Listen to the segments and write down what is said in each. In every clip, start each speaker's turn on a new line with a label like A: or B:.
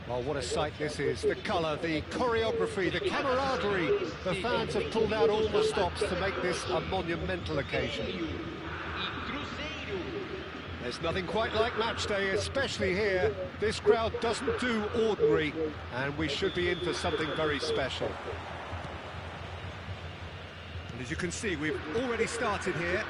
A: Well, what a sight this is. The colour, the choreography, the camaraderie. The fans have pulled out all the stops to make this a monumental occasion. There's nothing quite like match day, especially here. This crowd doesn't do ordinary, and we should be in for something very special. And as you can see, we've already started here.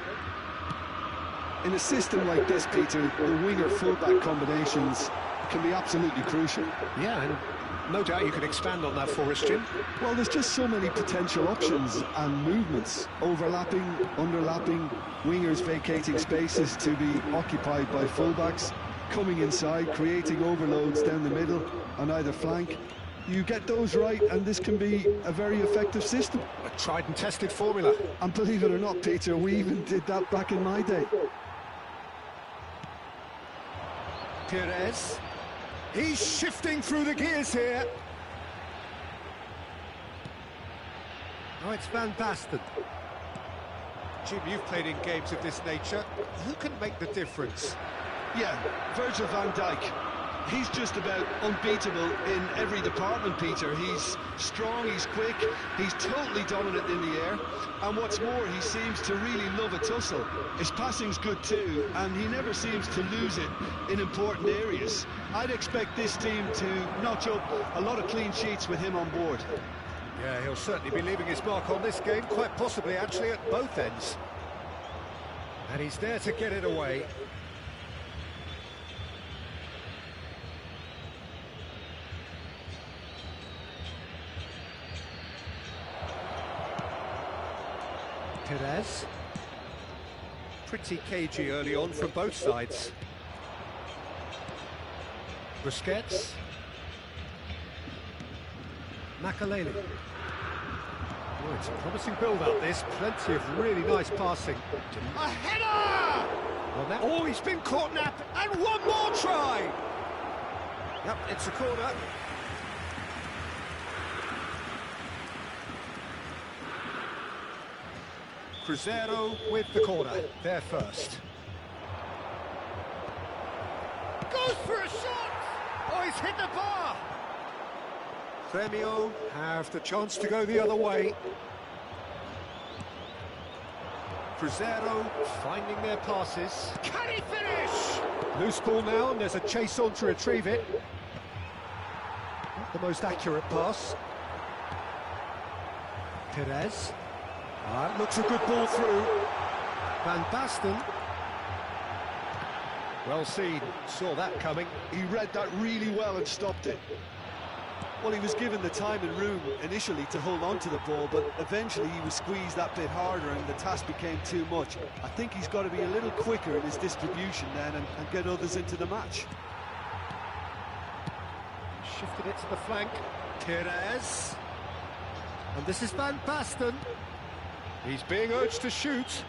B: In a system like this, Peter, the winger-fullback combinations can be absolutely crucial.
A: Yeah, and no doubt you can expand on that for us, Jim.
B: Well, there's just so many potential options and movements. Overlapping, underlapping, wingers vacating spaces to be occupied by fullbacks, coming inside, creating overloads down the middle on either flank. You get those right, and this can be a very effective system.
A: A tried and tested formula.
B: And believe it or not, Peter, we even did that back in my day.
A: Perez. He's shifting through the gears here. Oh, it's Van Basten. Jim, you've played in games of this nature. Who can make the difference?
B: Yeah, Virgil van Dijk. He's just about unbeatable in every department, Peter. He's strong, he's quick, he's totally dominant in the air. And what's more, he seems to really love a tussle. His passing's good too, and he never seems to lose it in important areas. I'd expect this team to notch up a lot of clean sheets with him on board.
A: Yeah, he'll certainly be leaving his mark on this game, quite possibly actually at both ends. And he's there to get it away. Perez. Pretty cagey early on from both sides. Busquets. Makaleli. Oh, it's a promising build-up, this. Plenty of really nice passing. A header! Well, now, oh, he's been caught napped, and one more try! Yep, it's a corner. Crescer with the corner, there first. Goes for a shot! Oh, he's hit the bar! Gremio have the chance to go the other way. Crescer finding their passes. Can he finish? Loose ball now, and there's a chase on to retrieve it. Not the most accurate pass. Perez. Looks a good ball through. Van Basten. Well seen, saw that coming.
B: He read that really well and stopped it. Well, he was given the time and room initially to hold on to the ball, but eventually he was squeezed that bit harder and the task became too much. I think he's got to be a little quicker in his distribution then and get others into the match.
A: Shifted it to the flank. Perez. And this is Van Basten. He's being urged to shoot.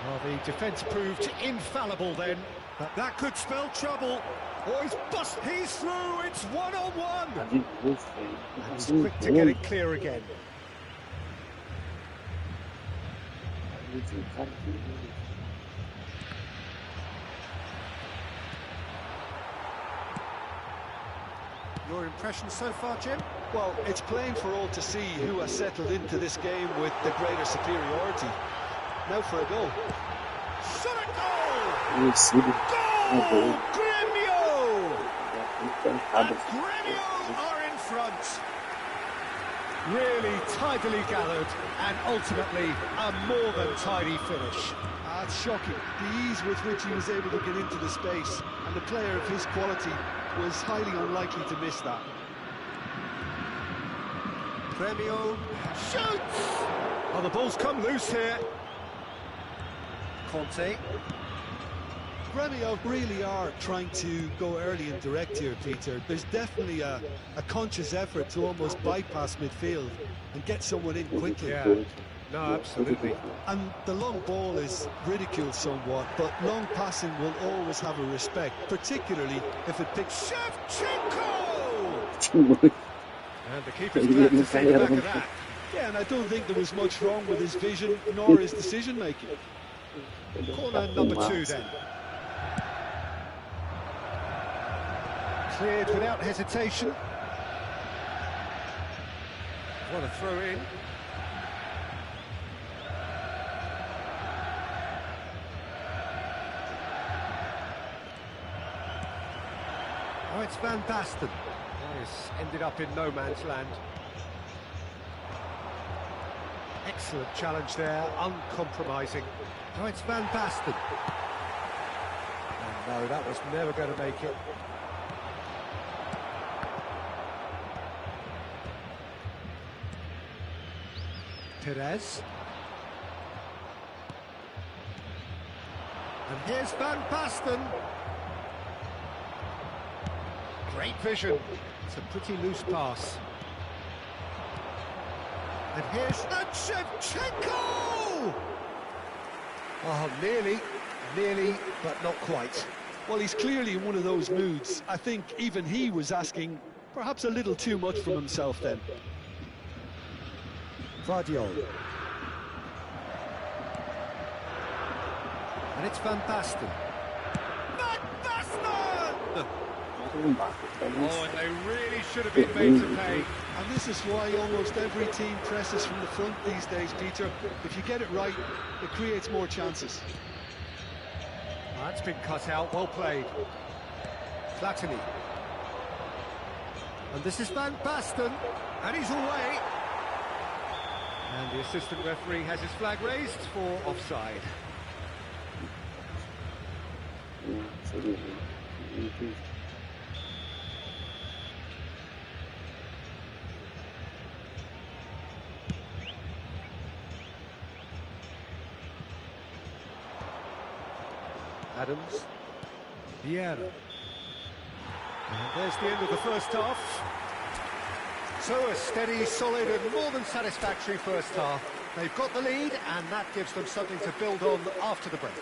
A: Well, the defence proved infallible then, but that could spell trouble. Oh, he's through, it's one-on-one!
C: Cadê você?
A: And he's quick to get it clear again. Your impression so far, Jim?
B: Well, it's plain for all to see who has settled into this game with the greater superiority. Now for a goal.
A: Shot it, goal!
C: Goal!
A: Gremio! And Gremio are in front. Really tidily gathered and ultimately a more than tidy finish.
B: It's shocking, the ease with which he was able to get into the space, and the player of his quality was highly unlikely to miss that.
A: Gremio shoots! Oh, the ball's come loose here. Conte.
B: Gremio really are trying to go early and direct here, Peter. There's definitely a conscious effort to almost bypass midfield and get someone in quickly.
A: Yeah, no, absolutely.
B: And the long ball is ridiculed somewhat, but long passing will always have a respect, particularly if it picks...
A: Shevchenko! And the keeper's glad to see the back of that.
B: Yeah, and I don't think there was much wrong with his vision, nor his decision-making.
A: Corner number 2 then. Cleared without hesitation. What a throw in. Oh, it's Van Basten. This ended up in no man's land. Excellent challenge there, uncompromising. Oh, it's Van Basten. And no, that was never going to make it. Perez. And here's Van Basten. Great vision. It's a pretty loose pass. And here's Shevchenko! Oh, nearly, but not quite.
B: Well, he's clearly in one of those moods. I think even he was asking perhaps a little too much from himself then.
A: Vardiol. And it's Van Basten. Van Basten! Oh, and they really should have been made to pay.
B: And this is why almost every team presses from the front these days, Peter. If you get it right, it creates more chances.
A: That's been cut out, well played. Platini. And this is Van Basten, and he's away. And the assistant referee has his flag raised for offside. Adams, Vieira, and there's the end of the first half. So a steady, solid and more than satisfactory first half. They've got the lead and that gives them something to build on after the break.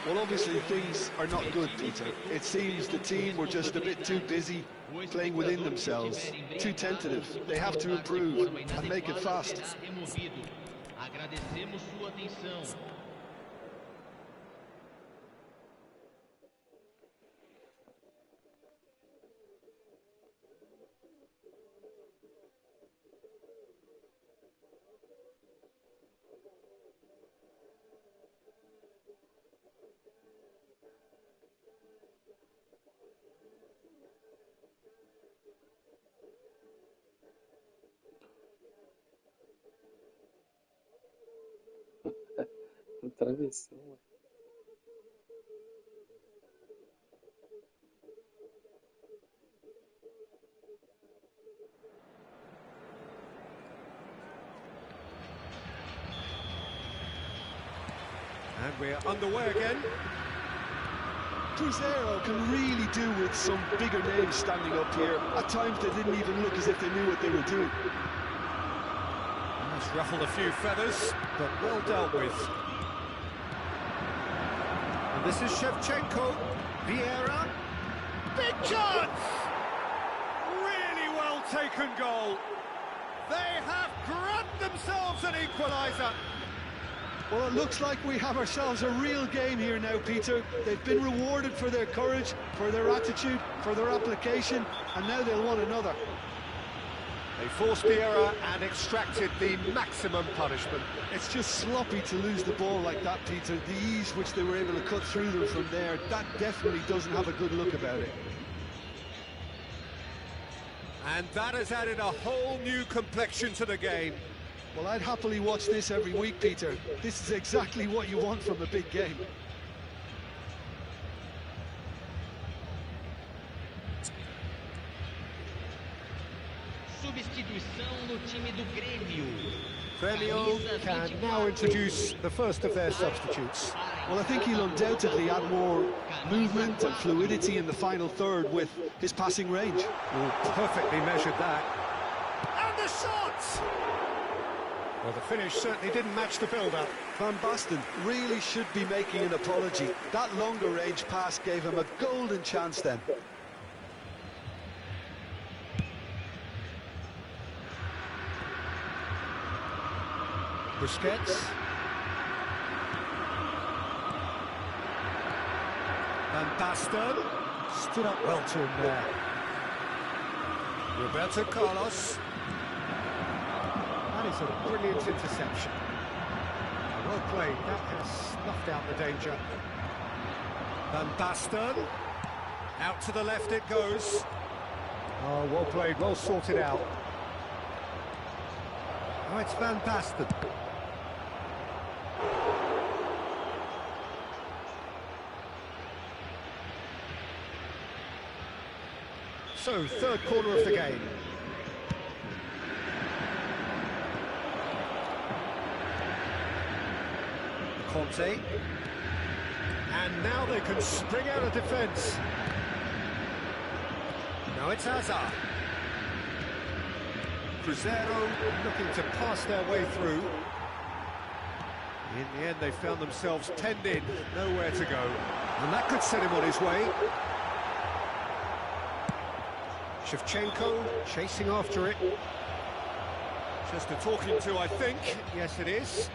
B: Well, obviously things are not good, Peter. It seems the team were just a bit too busy playing within themselves, too tentative. They have to improve and make it fast.
C: Travessão.
A: And we're underway again.
B: Crescer can really do with some bigger names standing up here. At times they didn't even look as if they knew what they were doing.
A: That's ruffled a few feathers, but well dealt with. And this is Shevchenko, Vieira, great chance! Really well taken goal. They have grabbed themselves an equaliser.
B: Well, it looks like we have ourselves a real game here now, Peter. They've been rewarded for their courage, for their attitude, for their application, and now they'll want another.
A: They forced the error and extracted the maximum punishment.
B: It's just sloppy to lose the ball like that, Peter. The ease which they were able to cut through them from there, that definitely doesn't have a good look about it.
A: And that has added a whole new complexion to the game.
B: Well, I'd happily watch this every week, Peter. This is exactly what you want from a big game.
D: Substituição no time do Grêmio.
A: Grêmio can now introduce the first of their substitutes.
B: Well, I think he'll undoubtedly add more movement and fluidity in the final third with his passing range.
A: Oh, perfectly measured that. And the shot! Well, the finish certainly didn't match the build-up.
B: Van Basten really should be making an apology. That longer range pass gave him a golden chance then.
A: Busquets. Van Basten stood up well to him there. Roberto Carlos. That is a brilliant interception. Well played, that has snuffed out the danger. Van Basten. Out to the left it goes. Oh, well played, well sorted out. Oh, it's Van Basten. So, third corner of the game. Conte. And now they can spring out of defence. Now it's Hazard. Crescer looking to pass their way through. In the end, they found themselves penned in, nowhere to go. And that could set him on his way. Shevchenko chasing after it. Just a talking to, I think. Yes, it is.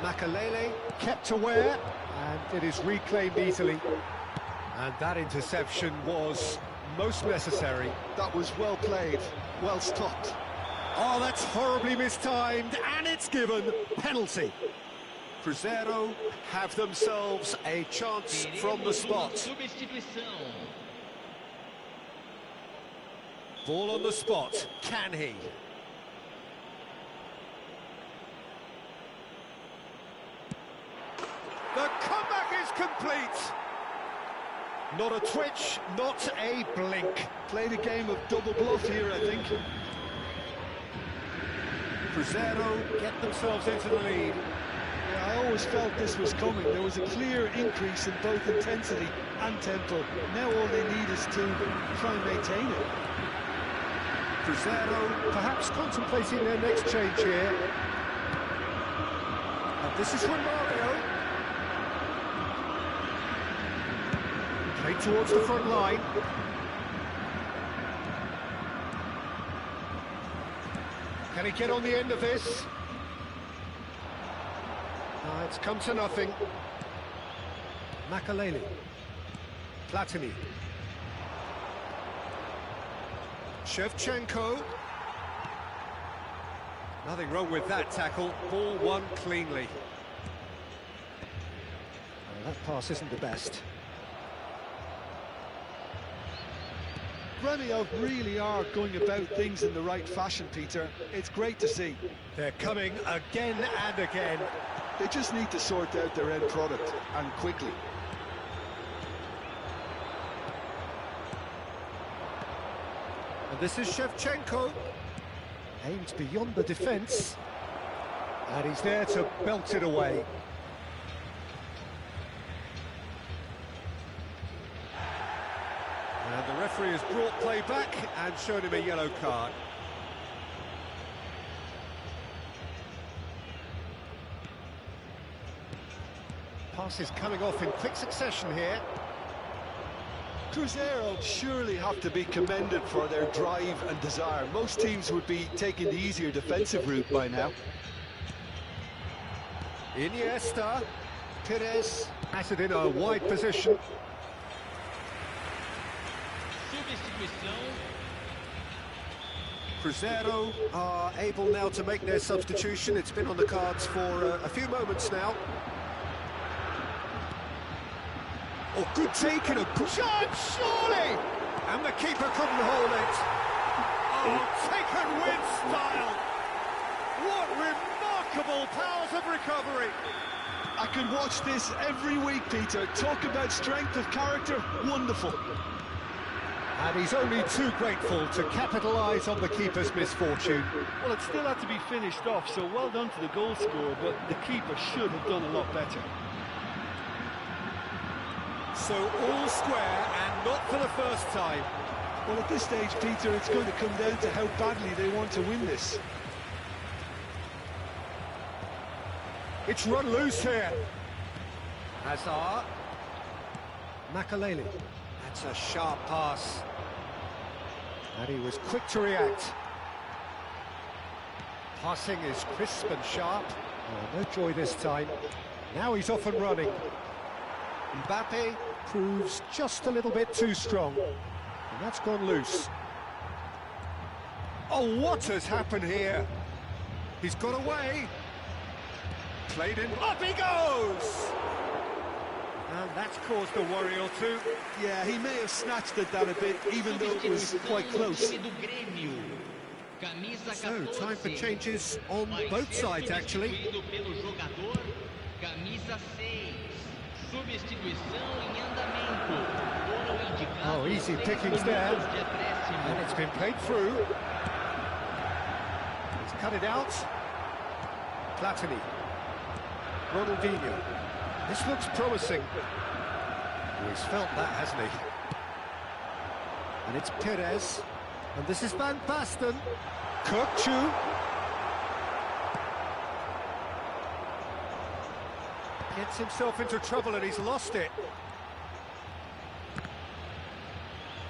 A: Makalele kept aware, and it is reclaimed easily. And that interception was most necessary.
B: That was well played, well stopped.
A: Oh, that's horribly mistimed, and it's given penalty. Cruzeiro have themselves a chance from the spot. Ball on the spot, can he? The comeback is complete. Not a twitch, not a blink.
B: Played a game of double bluff here, I think.
A: Cruzeiro get themselves into the lead.
B: Yeah, I always felt this was coming. There was a clear increase in both intensity and tempo. Now all they need is to try and maintain it.
A: Cruzeiro perhaps contemplating their next change here. And this is Romario. Played towards the front line. Can he get on the end of this? It's come to nothing. Makalele. Platini. Shevchenko. Nothing wrong with that tackle. Ball won cleanly. That pass isn't the best.
B: Grêmio really are going about things in the right fashion, Peter. It's great to see.
A: They're coming again and again.
B: They just need to sort out their end product, and quickly.
A: And this is Shevchenko. Aimed beyond the defence. And he's there to belt it away. And the referee has brought play back and shown him a yellow card. Passes coming off in quick succession here.
B: Cruzeiro surely have to be commended for their drive and desire. Most teams would be taking the easier defensive route by now.
A: Iniesta, Pires has it in a wide position.
D: Substituição.
A: Cruzeiro are able now to make their substitution. It's been on the cards for a few moments now. Oh, good take and a good chance, surely! And the keeper couldn't hold it. Oh, taken with style. What remarkable powers of recovery.
B: I can watch this every week, Peter. Talk about strength of character, wonderful.
A: And he's only too grateful to capitalise on the keeper's misfortune.
B: Well, it still had to be finished off, so well done to the goal scorer, but the keeper should have done a lot better.
A: So all square, and not for the first time.
B: Well, at this stage, Peter, it's going to come down to how badly they want to win this.
A: It's run loose here. Hazard. Makaleli. That's a sharp pass. And he was quick to react. Passing is crisp and sharp. Oh, no joy this time. Now he's off and running. Mbappe proves just a little bit too strong. And that's gone loose. Oh, what has happened here? He's got away. Played in. Up he goes! And that's caused a worry or two.
B: Yeah, he may have snatched it down a bit, even though it was quite close.
A: So, time for changes on both sides, actually. Oh, easy pickings there. And it's been played through. He's cut it out. Platini. Ronaldinho. This looks promising. Oh, he's felt that, hasn't he? And it's Pires. And this is Van Basten. Kirkchu. Gets himself into trouble and he's lost it.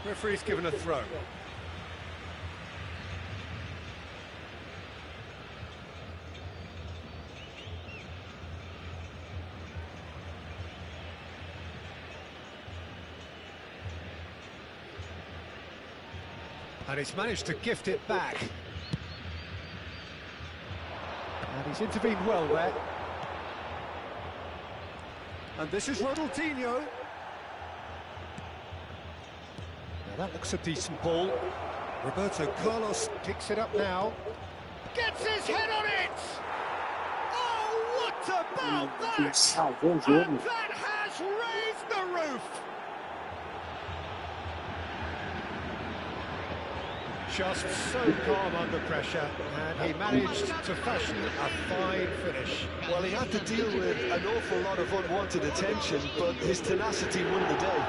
A: Referee's given a throw. And he's managed to gift it back. And he's intervened well there. And this is Ronaldinho. Now that looks a decent ball. Roberto Carlos picks it up now. Gets his head on it! Oh, what about that? And that has raised the roof! Just so calm under pressure, and he managed to fashion a fine finish.
B: Well, he had to deal with an awful lot of unwanted attention, but his tenacity won the day.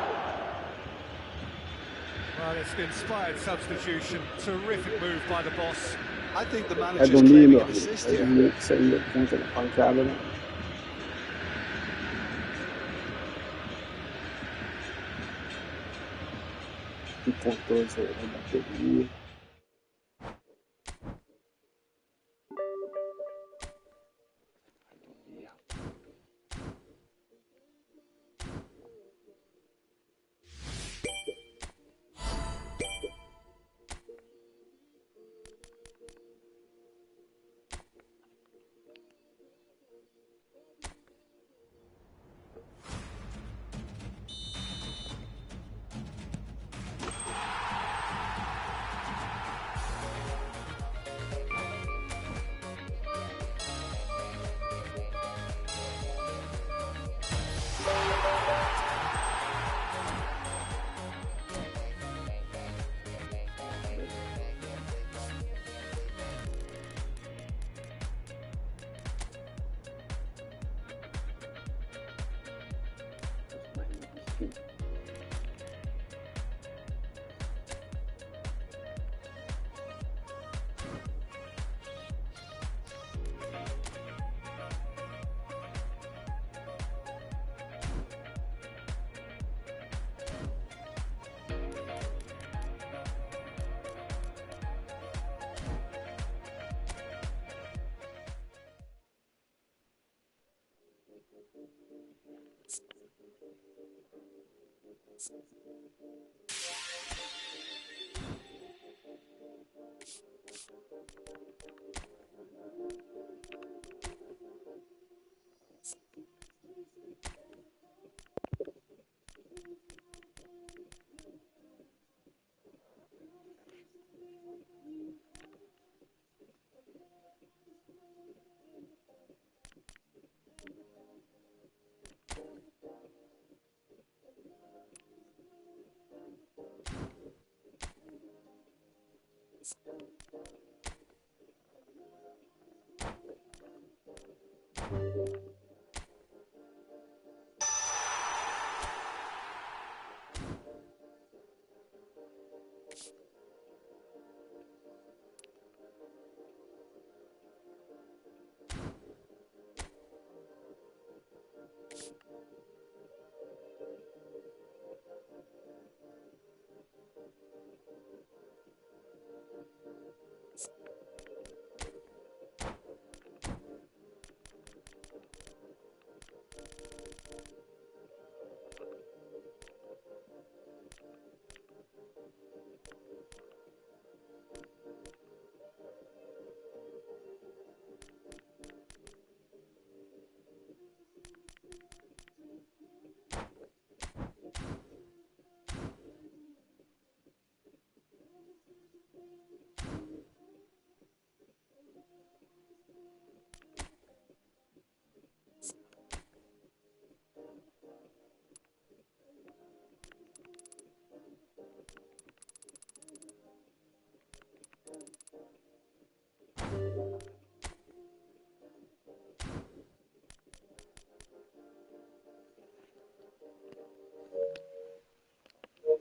A: Well, it's an inspired substitution. Terrific move by the boss.
B: I think the manager's claiming an assist here.